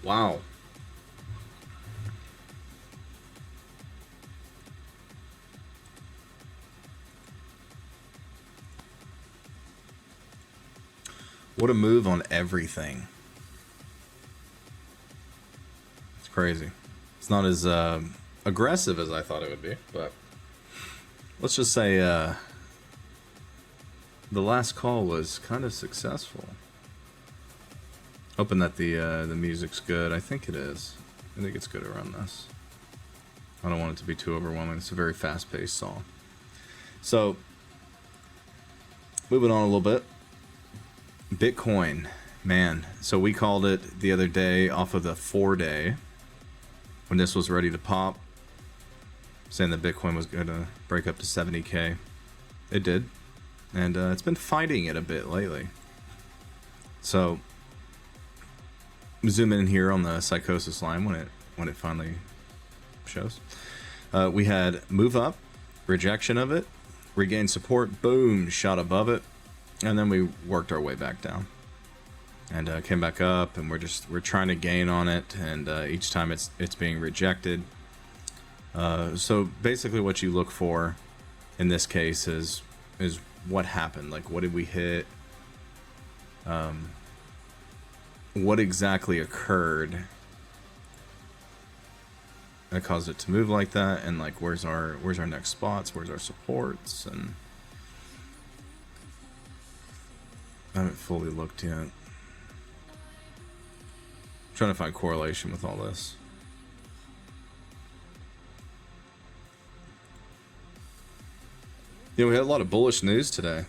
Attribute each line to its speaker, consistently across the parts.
Speaker 1: Wow. What a move on everything. It's crazy. It's not as aggressive as I thought it would be, but let's just say the last call was kind of successful. Hoping that the music's good. I think it is. I think it's good around this. I don't want it to be too overwhelming. It's a very fast-paced song. So, moving on a little bit. Bitcoin, man. So we called it the other day off of the 4-day when this was ready to pop, saying that Bitcoin was going to break up to 70K. It did, and it's been fighting it a bit lately. So zoom in here on the psychosis line when it finally shows. We had move up, rejection of it, regain support, boom, shot above it. And then we worked our way back down and came back up, and we're trying to gain on it, and each time it's being rejected. So basically what you look for in this case is what happened. Like, what did we hit? What exactly occurred that caused it to move like that, and like where's our next spots, where's our supports, and I haven't fully looked yet. I'm trying to find correlation with all this. You know, we had a lot of bullish news today.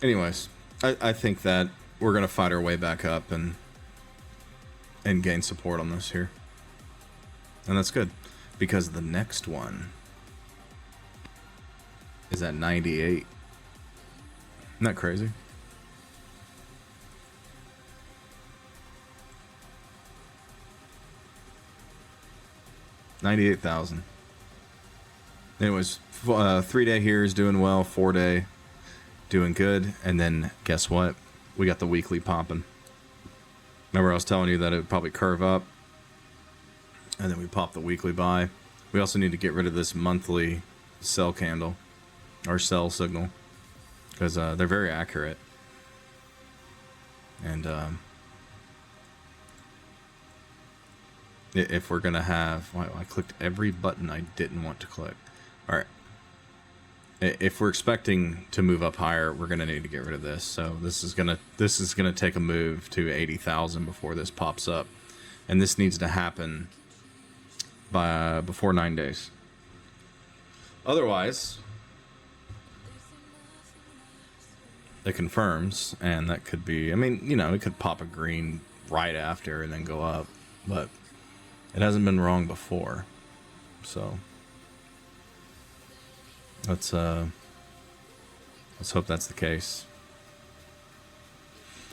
Speaker 1: Anyways, I think that we're going to fight our way back up and gain support on this here. And that's good, because the next one is at 98. Isn't that crazy? $98,000. Anyways, 3-day here is doing well, 4-day doing good, and then guess what? We got the weekly popping. Remember I was telling you that it would probably curve up, and then we pop the weekly buy. We also need to get rid of this monthly sell candle, or sell signal, because they're very accurate. And if we're gonna have, well, I clicked every button I didn't want to click. All right. If we're expecting to move up higher, we're gonna need to get rid of this. So this is gonna take a move to 80,000 before this pops up, and this needs to happen by before 9 days. Otherwise, it confirms, and that could be, I mean, you know, it could pop a green right after and then go up, but it hasn't been wrong before. So let's hope that's the case.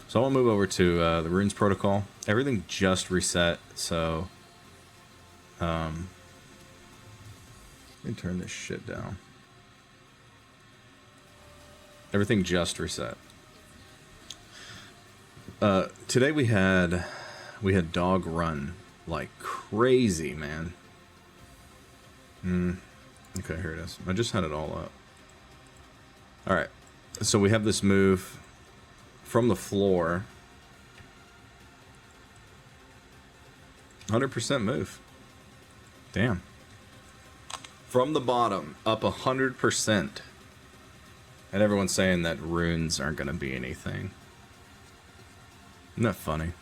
Speaker 1: So I want to move over to the runes protocol. Everything just reset, so let me turn this shit down. Everything just reset. Today we had dog run like crazy, man. Okay, here it is. I just had it all up. All right, so we have this move from the floor. 100% move. Damn. From the bottom, up 100%. And everyone's saying that runes aren't going to be anything. Isn't that funny?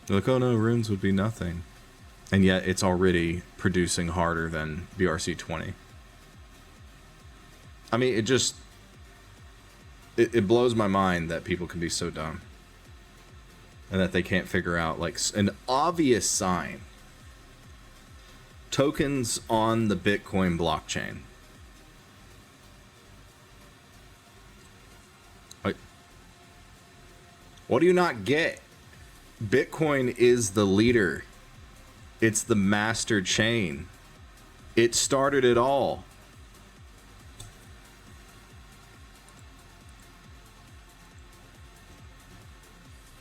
Speaker 1: They're like, oh no, runes would be nothing. And yet it's already producing harder than BRC20. I mean, it blows my mind that people can be so dumb. And that they can't figure out, like, an obvious sign. Tokens on the Bitcoin blockchain. Like, what do you not get? Bitcoin is the leader. It's the master chain. It started it all.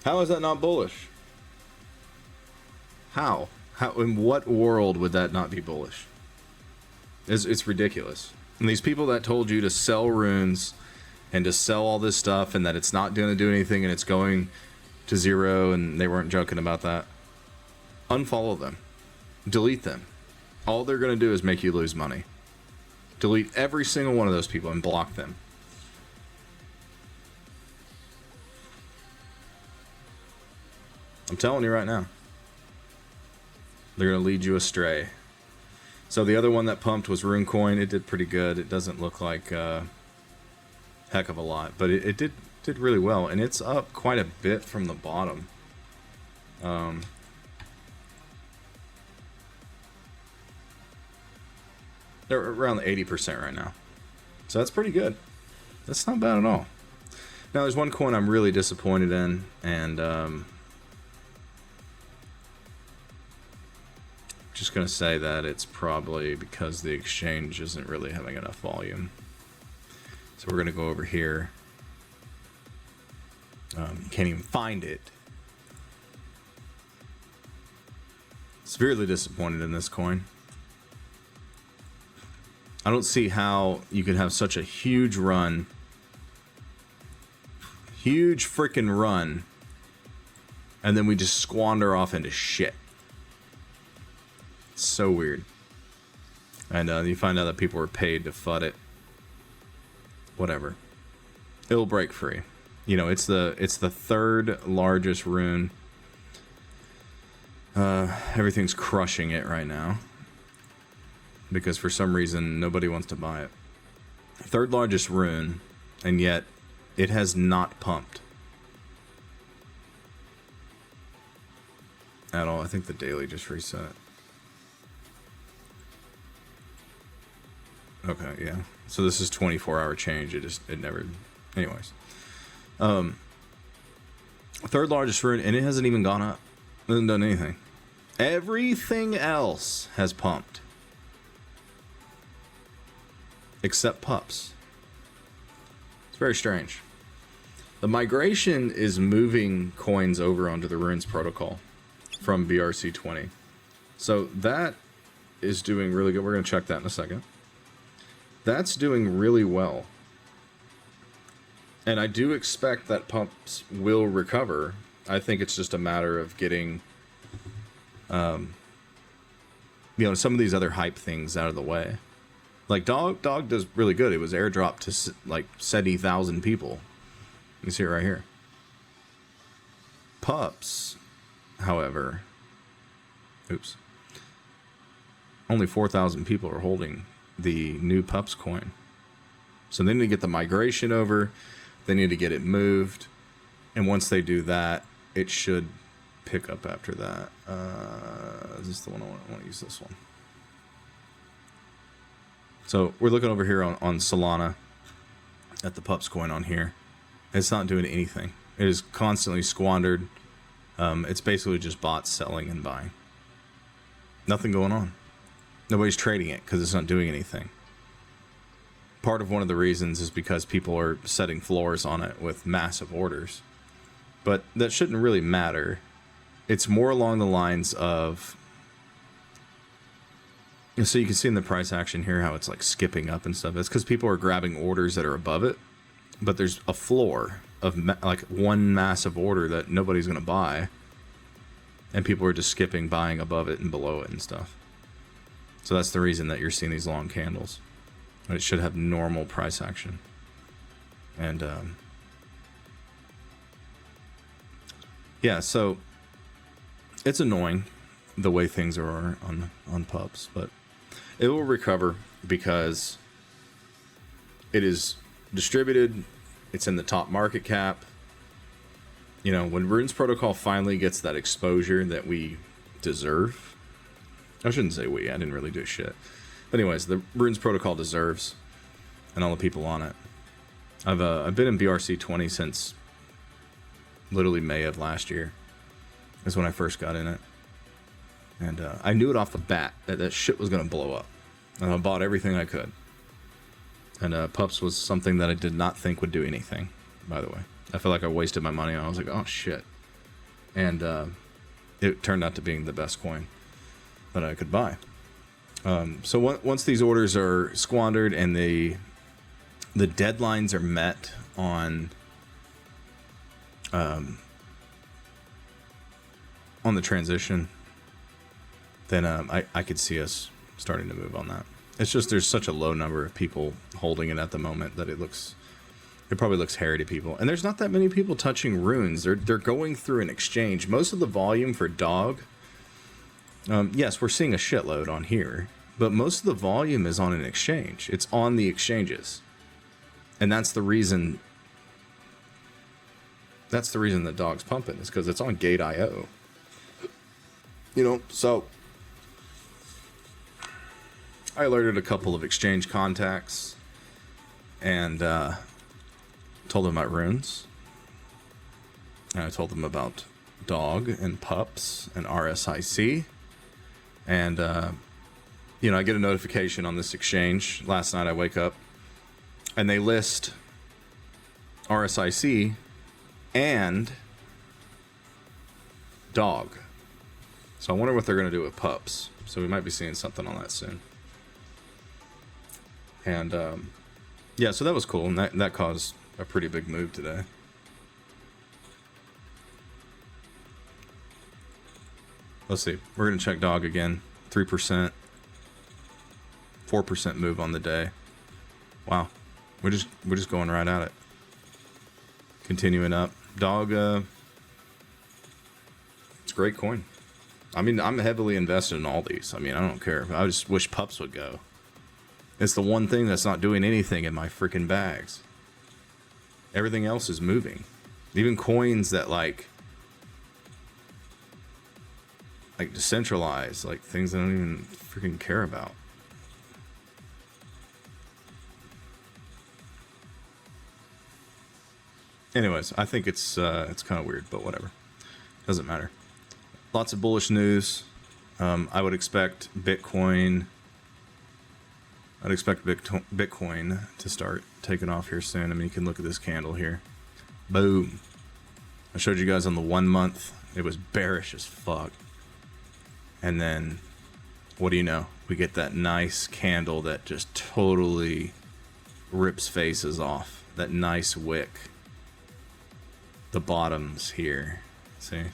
Speaker 1: How is that not bullish? How? In what world would that not be bullish? It's ridiculous. And these people that told you to sell runes and to sell all this stuff and that it's not going to do anything and it's going to zero and they weren't joking about that, unfollow them. Delete them. All they're going to do is make you lose money. Delete every single one of those people and block them. I'm telling you right now. They're going to lead you astray. So the other one that pumped was RuneCoin. It did pretty good. It doesn't look like a heck of a lot, but it did really well. And it's up quite a bit from the bottom. They're around 80% right now. So that's pretty good. That's not bad at all. Now there's one coin I'm really disappointed in, and just going to say that it's probably because the exchange isn't really having enough volume. So we're going to go over here. Can't even find it. Severely disappointed in this coin. I don't see how you could have such a huge run. Huge freaking run. And then we just squander off into shit. It's so weird. And you find out that people were paid to FUD it. Whatever. It'll break free. You know, it's the third largest rune. Everything's crushing it right now. Because for some reason, nobody wants to buy it. Third largest rune, and yet it has not pumped. At all. I think the daily just reset. Okay, yeah. So this is 24-hour change. It never... Anyways. Third largest rune, and it hasn't even gone up. It hasn't done anything. Everything else has pumped. Except PUPS. It's very strange. The migration is moving coins over onto the Runes protocol from BRC20. So that is doing really good. We're going to check that in a second. That's doing really well. And I do expect that PUPS will recover. I think it's just a matter of getting, some of these other hype things out of the way. Like Dog does really good. It was airdropped to like 70,000 people. You see it right here. PUPS, however, only 4,000 people are holding the new PUPS coin. So they need to get the migration over. They need to get it moved. And once they do that, it should pick up after that. Is this the one I want to use? This one. So we're looking over here on Solana at the PUPS coin on here. It's not doing anything. It is constantly squandered. It's basically just bots selling and buying. Nothing going on. Nobody's trading it because it's not doing anything. Part of one of the reasons is because people are setting floors on it with massive orders. But that shouldn't really matter. It's more along the lines of... So you can see in the price action here how it's like skipping up and stuff. It's because people are grabbing orders that are above it. But there's a floor of like one massive order that nobody's going to buy. And people are just skipping buying above it and below it and stuff. So that's the reason that you're seeing these long candles. It should have normal price action. And yeah, so it's annoying the way things are on PUPS, but it will recover because it is distributed. It's in the top market cap. You know, when Runes Protocol finally gets that exposure that we deserve, I shouldn't say we, I didn't really do shit. But anyways, the Runes Protocol deserves, and all the people on it. I've been in BRC 20 since literally May of last year. That's when I first got in it. And I knew it off the bat that shit was going to blow up. And I bought everything I could. And PUPS was something that I did not think would do anything, by the way. I feel like I wasted my money. I was like, oh shit. And it turned out to being the best coin that I could buy. So once these orders are squandered and the deadlines are met on the transition, then I could see us starting to move on that. It's just there's such a low number of people holding it at the moment that it probably looks hairy to people. And there's not that many people touching runes. They're going through an exchange. Most of the volume for dog, yes, we're seeing a shitload on here, but most of the volume is on an exchange. It's on the exchanges. And that's the reason the dog's pumping, is because it's on Gate.io. You know, so I alerted a couple of exchange contacts and told them about runes. And I told them about dog and PUPS and RSIC. And, you know, I get a notification on this exchange. Last night I wake up and they list RSIC and dog. So I wonder what they're going to do with PUPS. So we might be seeing something on that soon. And, yeah, so that was cool. And that caused a pretty big move today. Let's see. We're going to check dog again. 3%. 4% move on the day. Wow. We're just going right at it. Continuing up. Dog, it's a great coin. I mean, I'm heavily invested in all these. I mean, I don't care. I just wish PUPS would go. It's the one thing that's not doing anything in my freaking bags. Everything else is moving. Even coins that like decentralized, like things I don't even freaking care about. Anyways, I think it's kind of weird, but whatever. Doesn't matter. Lots of bullish news. I would expect Bitcoin. I'd expect Bitcoin to start taking off here soon. I mean, you can look at this candle here. Boom. I showed you guys on the 1 month. It was bearish as fuck. And then, what do you know? We get that nice candle that just totally rips faces off. That nice wick. The bottoms here. See?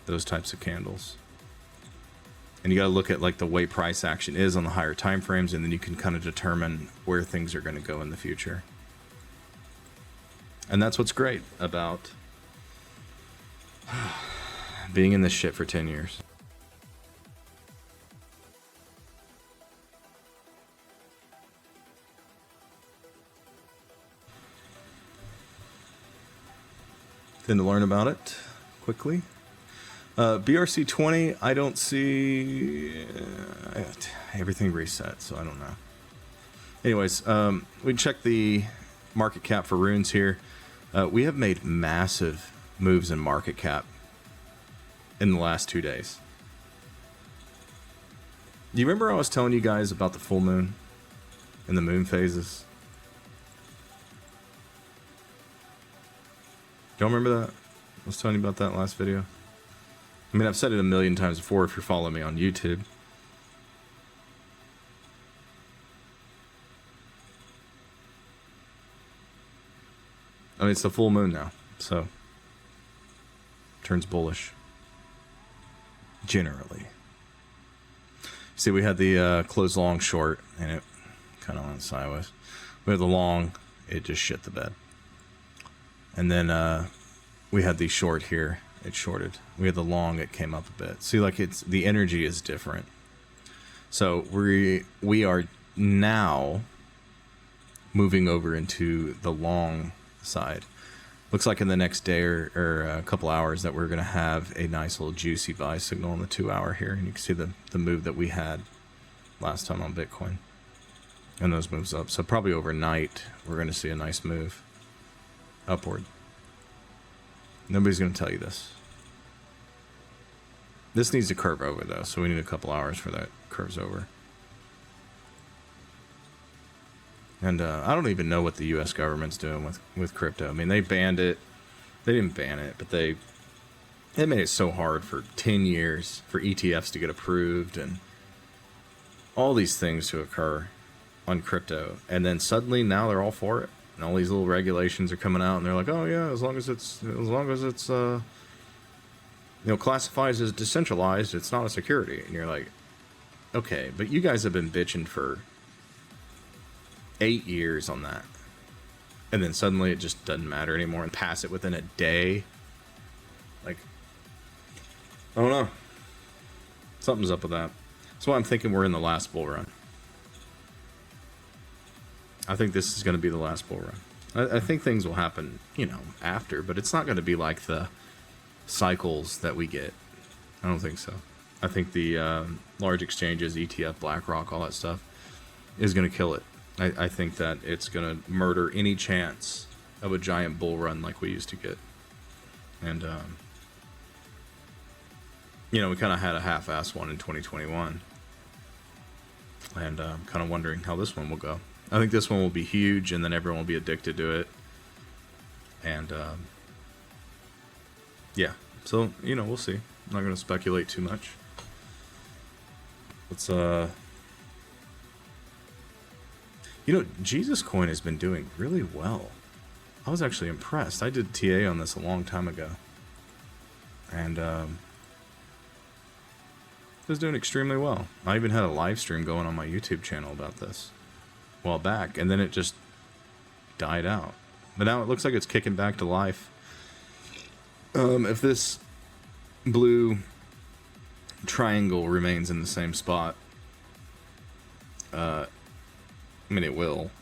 Speaker 1: Those types of candles. And you got to look at like the way price action is on the higher time frames, and then you can kind of determine where things are going to go in the future. And that's what's great about being in this shit for 10 years. Then to learn about it quickly. BRC20, I don't see everything reset, so I don't know. Anyways, we check the market cap for runes here. We have made massive moves in market cap in the last 2 days. Do you remember I was telling you guys about the full moon and the moon phases? Y'all remember that? I was telling you about that last video. I mean, I've said it a million times before if you're following me on YouTube. I mean, it's the full moon now, so turns bullish. Generally. See, we had the close long short, and it kind of went sideways. We had the long, it just shit the bed. And then we had the short here, it shorted. We had the long, it came up a bit. See, like the energy is different. So we are now moving over into the long side. Looks like in the next day or a couple hours that we're going to have a nice little juicy buy signal in the 2 hour here. And you can see the move that we had last time on Bitcoin. And those moves up. So probably overnight, we're going to see a nice move upward. Nobody's going to tell you this. This needs to curve over, though. So we need a couple hours for that curves over. And I don't even know what the U.S. government's doing with crypto. I mean, they banned it. They didn't ban it, but they It made it so hard for 10 years for ETFs to get approved and all these things to occur on crypto. And then suddenly now they're all for it. And all these little regulations are coming out and they're like, oh yeah, as long as it's classifies as decentralized, it's not a security. And you're like, okay, but you guys have been bitching for 8 years on that. And then suddenly it just doesn't matter anymore and pass it within a day. Like, I don't know. Something's up with that. That's why I'm thinking we're in the last bull run. I think this is going to be the last bull run. I think things will happen, after, but it's not going to be like the cycles that we get. I don't think so. I think the large exchanges, ETF, BlackRock, all that stuff is going to kill it. I think that it's going to murder any chance of a giant bull run like we used to get. And, we kind of had a half-ass one in 2021. And I'm kind of wondering how this one will go. I think this one will be huge, and then everyone will be addicted to it. And, yeah. So, we'll see. I'm not going to speculate too much. Let's, Jesus Coin has been doing really well. I was actually impressed. I did TA on this a long time ago. And, it was doing extremely well. I even had a live stream going on my YouTube channel about this a while back, and then it just died out. But now it looks like it's kicking back to life. If this blue triangle remains in the same spot, it will.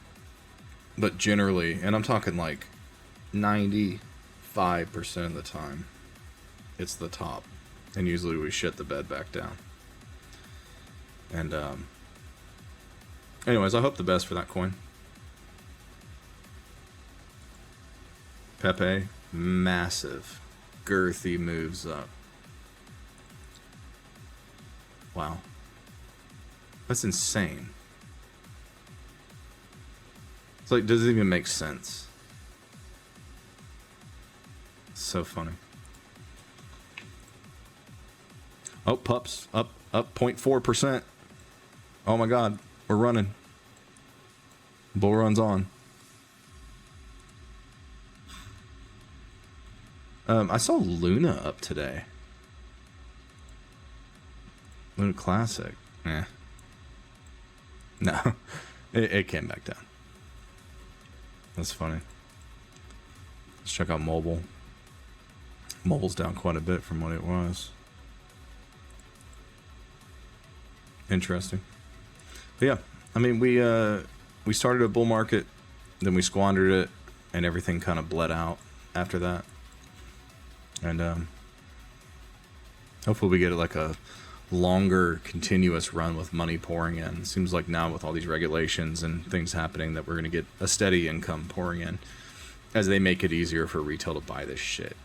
Speaker 1: But generally, and I'm talking like 95% of the time, it's the top. And usually we shit the bed back down. And, anyways, I hope the best for that coin. Pepe, massive, girthy moves up. Wow. That's insane. It's like, does it even make sense? It's so funny. Oh, PUPS, up 0.4%. Oh my god, we're running. Bull run's on. I saw Luna up today. Luna Classic. Eh. No. It came back down. That's funny. Let's check out mobile. Mobile's down quite a bit from what it was. Interesting. But yeah, we started a bull market, then we squandered it, and everything kind of bled out after that. And hopefully we get like a longer, continuous run with money pouring in. It seems like now with all these regulations and things happening that we're going to get a steady income pouring in as they make it easier for retail to buy this shit.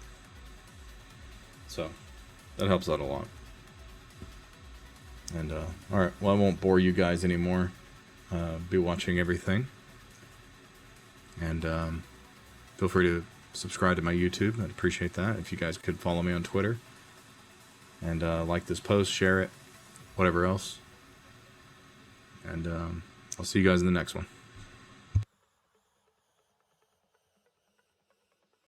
Speaker 1: So that helps out a lot. And, alright, well, I won't bore you guys anymore. Be watching everything. And, feel free to subscribe to my YouTube. I'd appreciate that. If you guys could follow me on Twitter. And, like this post, share it, whatever else. And, I'll see you guys in the next one.